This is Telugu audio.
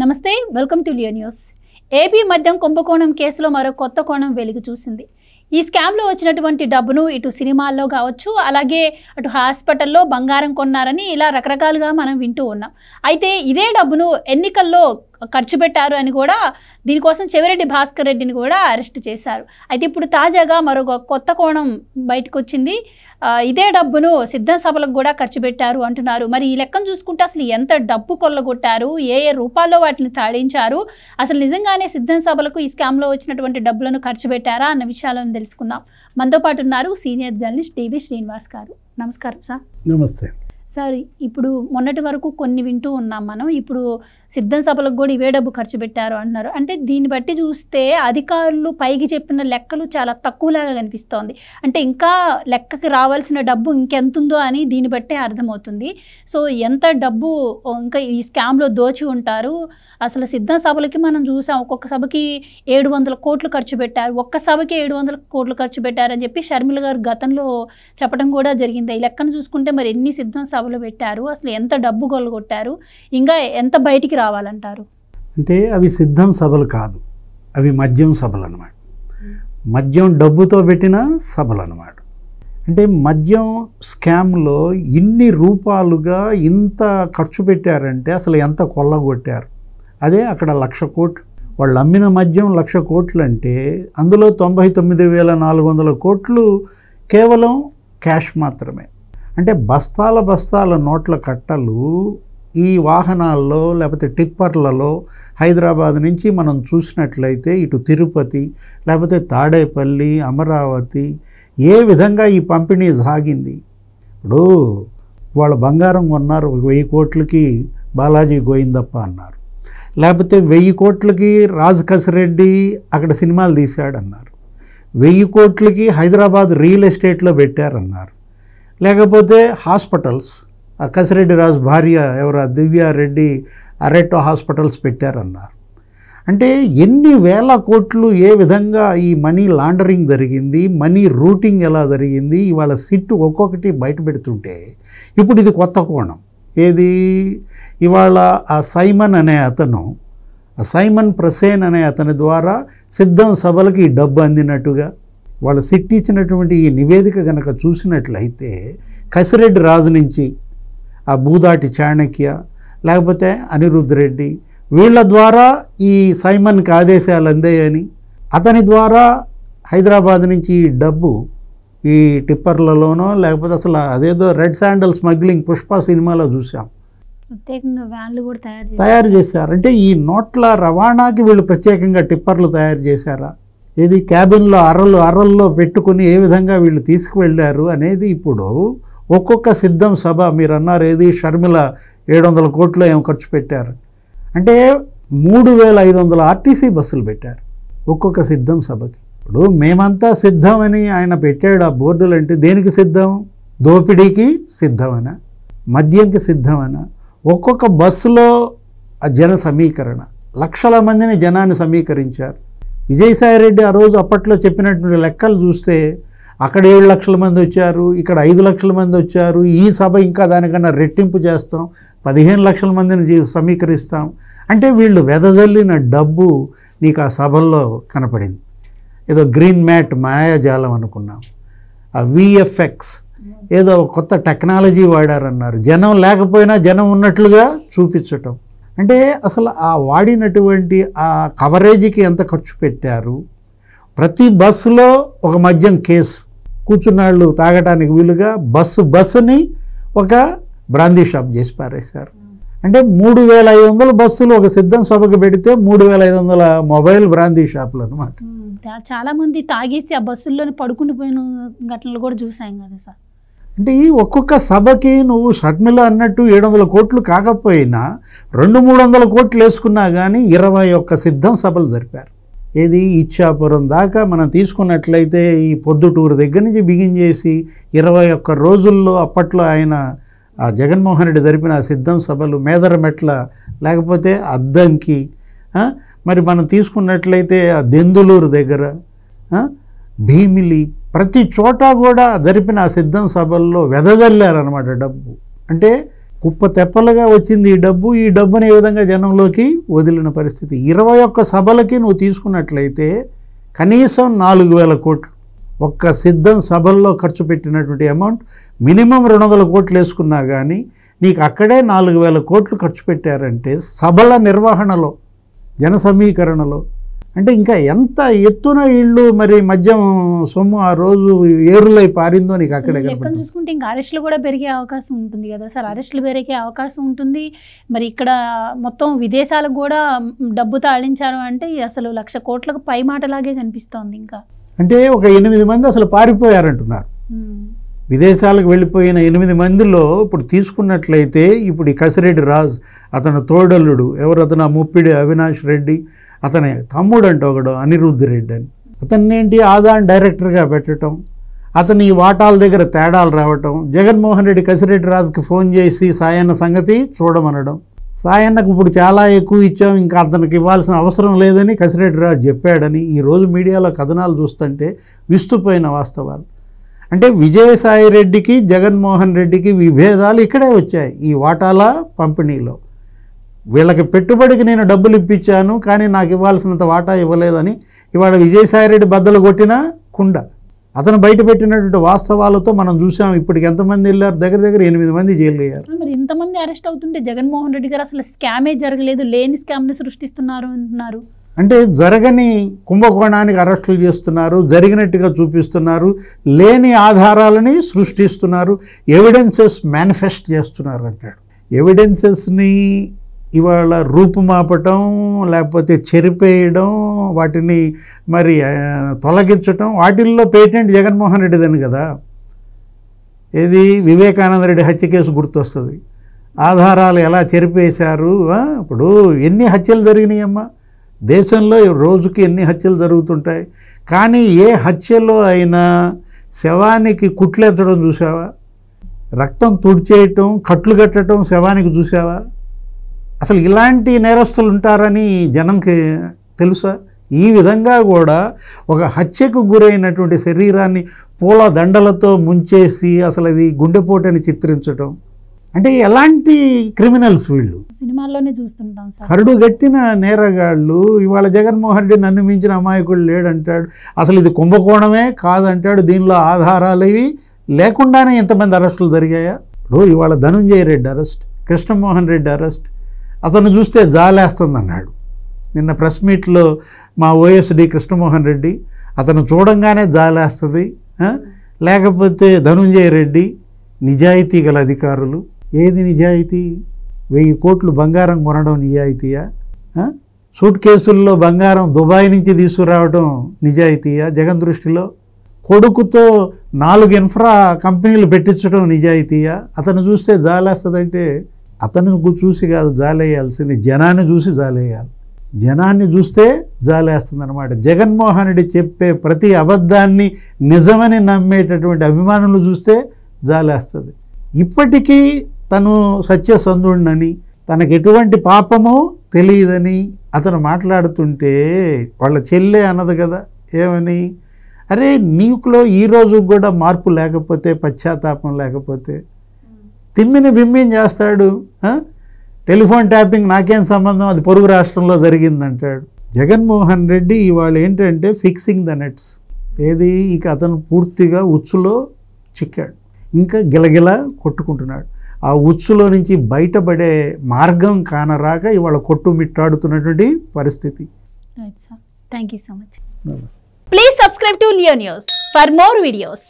నమస్తే, welcome to Leo news. AP మద్యం కుంభకోణం కేసులో మరో కొత్త కోణం వెలుగు చూసింది. ఈ స్కామ్లో వచ్చినటువంటి డబ్బును ఇటు సినిమాల్లో కావచ్చు, అలాగే అటు హాస్పిటల్లో బంగారం కొన్నారని ఇలా రకరకాలుగా మనం వింటూ ఉన్నాం. అయితే ఇదే డబ్బును ఎన్నికల్లో ఖర్చు పెట్టారు అని కూడా దీనికోసం చెవిరెడ్డి భాస్కర్ రెడ్డిని కూడా అరెస్ట్ చేశారు. అయితే ఇప్పుడు తాజాగా మరో కొత్త కోణం బయటకు వచ్చింది. ఇదే డబ్బును సిద్ధం సభలకు కూడా ఖర్చు పెట్టారు అంటున్నారు. మరి ఈ లెక్కను చూసుకుంటే అసలు ఎంత డబ్బు కొల్లగొట్టారు, ఏ ఏ రూపాల్లో వాటిని తాడించారు, అసలు నిజంగానే సిద్ధం సభలకు ఈ స్కామ్లో వచ్చినటువంటి డబ్బులను ఖర్చు పెట్టారా అన్న విషయాలను తెలుసుకుందాం. మనతో పాటు ఉన్నారు సీనియర్ జర్నలిస్ట్ టీవీ శ్రీనివాస్ గారు. నమస్కారం సార్. నమస్తే సార్. ఇప్పుడు మొన్నటి వరకు కొన్ని వింటూ ఉన్నాం మనం. ఇప్పుడు సిద్ధం సభలకు కూడా ఇవే డబ్బు ఖర్చు పెట్టారు అంటున్నారు. అంటే దీన్ని బట్టి చూస్తే అధికారులు పైకి చెప్పిన లెక్కలు చాలా తక్కువలాగా కనిపిస్తోంది. అంటే ఇంకా లెక్కకి రావాల్సిన డబ్బు ఇంకెంతుందో అని దీన్ని బట్టే అర్థమవుతుంది. సో ఎంత డబ్బు ఇంకా ఈ స్కామ్లో దోచి ఉంటారు. అసలు సిద్ధం సభలకి మనం చూసాం, ఒక్కొక్క సభకి 700 కోట్లు ఖర్చు పెట్టారు, ఒక్క సభకి 700 కోట్లు ఖర్చు పెట్టారని చెప్పి షర్మిల గారు గతంలో చెప్పడం కూడా జరిగింది. ఈ లెక్కను చూసుకుంటే మరి ఎన్ని సిద్ధం సభలు పెట్టారు, అసలు ఎంత డబ్బు కొల్లగొట్టారు, ఇంకా ఎంత బయటికి రావాలంటారు? అంటే అవి సిద్ధం సభలు కాదు, అవి మద్యం సభలు అన్నమాట. మద్యం డబ్బుతో పెట్టిన సభలు అన్నమాట. అంటే మద్యం స్కామ్లో ఇన్ని రూపాలుగా ఇంత ఖర్చు పెట్టారంటే అసలు ఎంత కొల్లగొట్టారు. అదే అక్కడ 1,00,000 కోట్లు. వాళ్ళు అమ్మిన మద్యం 1,00,000 కోట్లు అంటే అందులో 99,400 కోట్లు కేవలం క్యాష్ మాత్రమే. అంటే బస్తాల నోట్ల కట్టలు ఈ వాహనాల్లో లేకపోతే టిప్పర్లలో హైదరాబాద్ నుంచి మనం చూసినట్లయితే ఇటు తిరుపతి లేకపోతే తాడేపల్లి, అమరావతి ఏ విధంగా ఈ పంపిణీ సాగింది. ఇప్పుడు వాళ్ళ బంగారం కొన్నారు 1000 కోట్లకి బాలాజీ గోయిందప్ప అన్నారు, లేకపోతే 1000 కోట్లకి రాజ్ కసిరెడ్డి అక్కడ సినిమాలు తీశాడన్నారు, 1000 కోట్లకి హైదరాబాద్ రియల్ ఎస్టేట్లో పెట్టారన్నారు, లేకపోతే హాస్పిటల్స్ కసిరెడ్డి రాజు భార్య ఎవరు దివ్యారెడ్డి అరెట్టో హాస్పిటల్స్ పెట్టారన్నారు. అంటే ఎన్ని వేల కోట్లు ఏ విధంగా ఈ మనీ లాండరింగ్ జరిగింది, మనీ రూటింగ్ ఎలా జరిగింది, ఇవాళ సిట్టు ఒక్కొక్కటి బయట పెడుతుంటే ఇప్పుడు ఇది కొత్త కోణం. ఏది ఇవాళ ఆ సైమన్ అనే అతను, సైమన్ ప్రసేన్ అనే అతని ద్వారా సిద్ధం సభలకి ఈ డబ్బు అందినట్టుగా వాళ్ళు సిట్ ఇచ్చినటువంటి ఈ నివేదిక కనుక చూసినట్లయితే కసిరెడ్డి రాజు నుంచి ఆ భూదాటి చాణక్య లేకపోతే అనిరుద్ధ్ రెడ్డి వీళ్ళ ద్వారా ఈ సైమన్కి ఆదేశాలు అందాయని, అతని ద్వారా హైదరాబాద్ నుంచి ఈ డబ్బు ఈ టిప్పర్లలోనో లేకపోతే అసలు అదేదో రెడ్ శాండల్ స్మగ్లింగ్ పుష్ప సినిమాలో చూసాం, ప్రత్యేకంగా వ్యాన్లు కూడా తయారు చేశారు. అంటే ఈ నోట్ల రవాణాకి వీళ్ళు ప్రత్యేకంగా టిప్పర్లు తయారు చేశారా, ఏది క్యాబిన్లో అరల్లో పెట్టుకుని ఏ విధంగా వీళ్ళు తీసుకువెళ్ళారు అనేది ఇప్పుడు ఒక్కొక్క సిద్ధం సభ మీరు అన్నారు. ఏది షర్మిల 700 కోట్లు ఏం ఖర్చు పెట్టారు అంటే 3,500 ఆర్టీసీ బస్సులు పెట్టారు ఒక్కొక్క సిద్ధం సభకి. ఇప్పుడు మేమంతా సిద్ధం అని ఆయన పెట్టాడు ఆ బోర్డులు. అంటే దేనికి సిద్ధం? దోపిడీకి సిద్ధమనా, మద్యంకి సిద్ధమనా? ఒక్కొక్క బస్సులో ఆ జన సమీకరణ, లక్షల మందిని జనాన్ని సమీకరించారు. విజయసాయిరెడ్డి ఆ రోజు అప్పట్లో చెప్పినటువంటి లెక్కలు చూస్తే అక్కడ 7 లక్షల మంది వచ్చారు, ఇక్కడ 5 లక్షల మంది వచ్చారు, ఈ సభ ఇంకా దానికన్నా రెట్టింపు చేస్తాం, 15 లక్షల మందిని సమీకరిస్తాం. అంటే వీళ్ళు వెదజల్లిన డబ్బు నీకు ఆ సభల్లో కనపడింది. ఏదో గ్రీన్ మ్యాట్ మాయాజాలం అనుకున్నాం, ఆ విఎఫ్ఎక్స్ ఏదో కొత్త టెక్నాలజీ వాడారన్నారు, జనం లేకపోయినా జనం ఉన్నట్లుగా చూపించటం. అంటే అసలు ఆ వాడినటువంటి ఆ కవరేజీకి ఎంత ఖర్చు పెట్టారు. ప్రతి బస్సులో ఒక మద్యం కేసు, కూర్చున్నాళ్ళు తాగటానికి వీలుగా బస్సుని ఒక బ్రాందీ షాప్ చేసి పారేశారు. అంటే 3,500 బస్సులు ఒక సిద్ధం సభకు పెడితే 3,500 మొబైల్ బ్రాందీ షాపులు అనమాట. చాలా మంది తాగేసి ఆ బస్సుల్లోనే పడుకుని పోయిన ఘటనలు కూడా చూసాం కదా సార్. అంటే ఈ ఒక్కొక్క సభకి నువ్వు షర్మిల అన్నట్టు 700 కోట్లు కాకపోయినా 200-300 కోట్లు వేసుకున్నా కానీ 21 సిద్ధం సభలు జరిపారు. ఏది ఇచ్చాపురం దాకా మనం తీసుకున్నట్లయితే ఈ పొద్దుటూరు దగ్గర నుంచి బిగిన్ చేసి 21 రోజుల్లో అప్పట్లో ఆయన జగన్మోహన్ రెడ్డి జరిపిన సిద్ధం సభలు మేదరమెట్ల లేకపోతే అద్దంకి, మరి మనం తీసుకున్నట్లయితే ఆ దెందులూరు దగ్గర, భీమిలి, ప్రతి చోట కూడా జరిపిన ఆ సిద్ధం సభల్లో వెదజల్లారనమాట డబ్బు. అంటే కుప్ప తెప్పలుగా వచ్చింది ఈ డబ్బుని ఏ విధంగా జనంలోకి వదిలిన పరిస్థితి. 21 సభలకి నువ్వు తీసుకున్నట్లయితే కనీసం 4,000 కోట్లు ఒక్క సిద్ధం సభల్లో ఖర్చు పెట్టినటువంటి అమౌంట్ మినిమం 200 కోట్లు వేసుకున్నా కానీ నీకు అక్కడే 4,000 కోట్లు ఖర్చు పెట్టారంటే సభల నిర్వహణలో, జన సమీకరణలో, అంటే ఇంకా ఎంత ఎత్తున ఇళ్ళు మరి మద్యం సొమ్ము ఆ రోజు ఏరులై పారిందో నీకు అక్కడే కనపడుతుంది. చూసుకుంటే ఇంకా అరెస్టులు కూడా పెరిగే అవకాశం ఉంటుంది కదా సార్, అరెస్టులు పెరిగే అవకాశం ఉంటుంది. మరి ఇక్కడ మొత్తం విదేశాలకు కూడా డబ్బు తాళించారు అంటే అసలు 1,00,000 కోట్లకు పై మాటలాగే కనిపిస్తోంది. ఇంకా అంటే ఒక 8 మంది అసలు పారిపోయారంటున్నారు. విదేశాలకు వెళ్ళిపోయిన 8 మందిలో ఇప్పుడు తీసుకున్నట్లయితే ఇప్పుడు ఈ కసిరెడ్డి రాజ్, అతను తోడల్లుడు ఎవరు, అతను ముప్పిడి అవినాష్ రెడ్డి, అతని తమ్ముడు అంటే ఒకడు అనిరుద్ధ్ రెడ్డి అని, అతన్ని ఏంటి ఆదాన్ డైరెక్టర్గా పెట్టడం, అతని వాటాల దగ్గర తేడాలు రావటం, జగన్మోహన్ రెడ్డి కసిరెడ్డి రాజుకి ఫోన్ చేసి సాయన్న సంగతి చూడమనడం, సాయన్నకు ఇప్పుడు చాలా ఎక్కువ ఇచ్చాం ఇంకా అతనికి ఇవ్వాల్సిన అవసరం లేదని కసిరెడ్డి రాజు చెప్పాడని ఈరోజు మీడియాలో కథనాలు చూస్తుంటే విస్తుపోయిన వాస్తవాలు. అంటే విజయసాయి రెడ్డికి జగన్మోహన్ రెడ్డికి విభేదాలు ఇక్కడే వచ్చాయి ఈ వాటాల పంపిణీలో. వీళ్ళకి పెట్టుబడికి నేను డబ్బులు ఇప్పించాను కానీ నాకు ఇవ్వాల్సినంత వాటా ఇవ్వలేదని ఇవాళ విజయసాయి రెడ్డి బద్దలు కొట్టిన కుండ. అతను బయట పెట్టినటువంటి వాస్తవాలతో మనం చూసాం. ఇప్పటికి ఎంతమంది వెళ్ళారు? దగ్గర 8 మంది జైలు అయ్యారు. మరి ఇంతమంది అరెస్ట్ అవుతుంటే జగన్మోహన్ రెడ్డి గారు అసలు స్కామే జరగలేదు, లేని స్కామ్ని సృష్టిస్తున్నారు అంటున్నారు. అంటే జరగని కుంభకోణానికి అరెస్టులు చేస్తున్నారు, జరిగినట్టుగా చూపిస్తున్నారు, లేని ఆధారాలని సృష్టిస్తున్నారు, ఎవిడెన్సెస్ మేనిఫెస్ట్ చేస్తున్నారు అంటాడు. ఎవిడెన్సెస్ని ఇవాళ రూపుమాపటం, లేకపోతే చెరిపేయడం, వాటిని మరి తొలగించటం, వాటిల్లో పేటెంట్ జగన్మోహన్ రెడ్డిదని కదా. ఏది వివేకానంద రెడ్డి హత్య కేసు గుర్తొస్తుంది. ఆధారాలు ఎలా చెరిపేశారు. ఇప్పుడు ఎన్ని హత్యలు జరిగినాయమ్మా దేశంలో, రోజుకి ఎన్ని హత్యలు జరుగుతుంటాయి. కానీ ఏ హత్యలో అయినా శవానికి కుట్లెత్తడం చూసావా? రక్తం తుడిచేయటం, కట్లు కట్టడం శవానికి చూసావా? అసలు ఇలాంటి నేరస్తులు ఉంటారని జనంకి తెలుసా? ఈ విధంగా కూడా ఒక హత్యకు గురైనటువంటి శరీరాన్ని పూల దండలతో ముంచేసి అసలు అది గుండెపోటని చిత్రించడం, అంటే ఎలాంటి క్రిమినల్స్ వీళ్ళు. సినిమాల్లోనే చూస్తుంటాం సార్. కరుడు గట్టిన నేరగాళ్ళు. ఇవాళ జగన్మోహన్ రెడ్డి నన్ను మించిన అమాయకుడు లేడంటాడు. అసలు ఇది కుంభకోణమే కాదంటాడు. దీనిలో ఆధారాలు ఇవి లేకుండానే ఎంతమంది అరెస్టులు జరిగాయా? ఇప్పుడు ఇవాళ ధనుంజయ రెడ్డి అరెస్ట్, కృష్ణమోహన్ రెడ్డి అరెస్ట్. అతను చూస్తే జాలేస్తుందన్నాడు నిన్న ప్రెస్ మీట్లో మా ఓఎస్డి కృష్ణమోహన్ రెడ్డి. అతను చూడంగానే జాలేస్తుంది. లేకపోతే ధనుంజయ రెడ్డి నిజాయితీ గల అధికారులు. ఏది నిజాయితీ? 1000 కోట్లు బంగారం కొనడం నిజాయితీయా? సూట్ కేసుల్లో బంగారం దుబాయ్ నుంచి తీసుకురావడం నిజాయితీయా జగన్ దృష్టిలో? కొడుకుతో 4 ఇన్ఫ్రా కంపెనీలు పెట్టించడం నిజాయితీయా? అతను చూస్తే జాలేస్తుందంటే అతను చూసి కాదు జాలేయాల్సింది, జనాన్ని చూసి జాలేయాలి. జనాన్ని చూస్తే జాలేస్తుంది అనమాట. జగన్మోహన్ రెడ్డి చెప్పే ప్రతి అబద్ధాన్ని నిజమని నమ్మేటటువంటి అభిమానులు చూస్తే జాలేస్తుంది. ఇప్పటికీ తను సత్యసంధుడినని, తనకు ఎటువంటి పాపమో తెలియదని అతను మాట్లాడుతుంటే వాళ్ళ చెల్లె అన్నది కదా ఏమని, అరే నీకులో ఈరోజు కూడా మార్పు లేకపోతే, పశ్చాత్తాపం లేకపోతే తిమ్మిని బిమ్మిని చేస్తాడు. టెలిఫోన్ ట్యాపింగ్ నాకేం సంబంధం, అది పొరుగు రాష్ట్రంలో జరిగిందంటాడు. జగన్మోహన్ రెడ్డి ఇవాళ ఏంటంటే ఫిక్సింగ్ ద నెట్స్. ఏది ఇక అతను పూర్తిగా ఉచ్చులో చిక్కాడు, ఇంకా గిలగిల కొట్టుకుంటున్నాడు. ఆ ఉచ్చులో నుంచి బయటపడే మార్గం కానరాక ఇవాళ కొట్టుమిట్టాడుతున్నటువంటి పరిస్థితి. Thank you so much. Please subscribe to Leo news for more videos.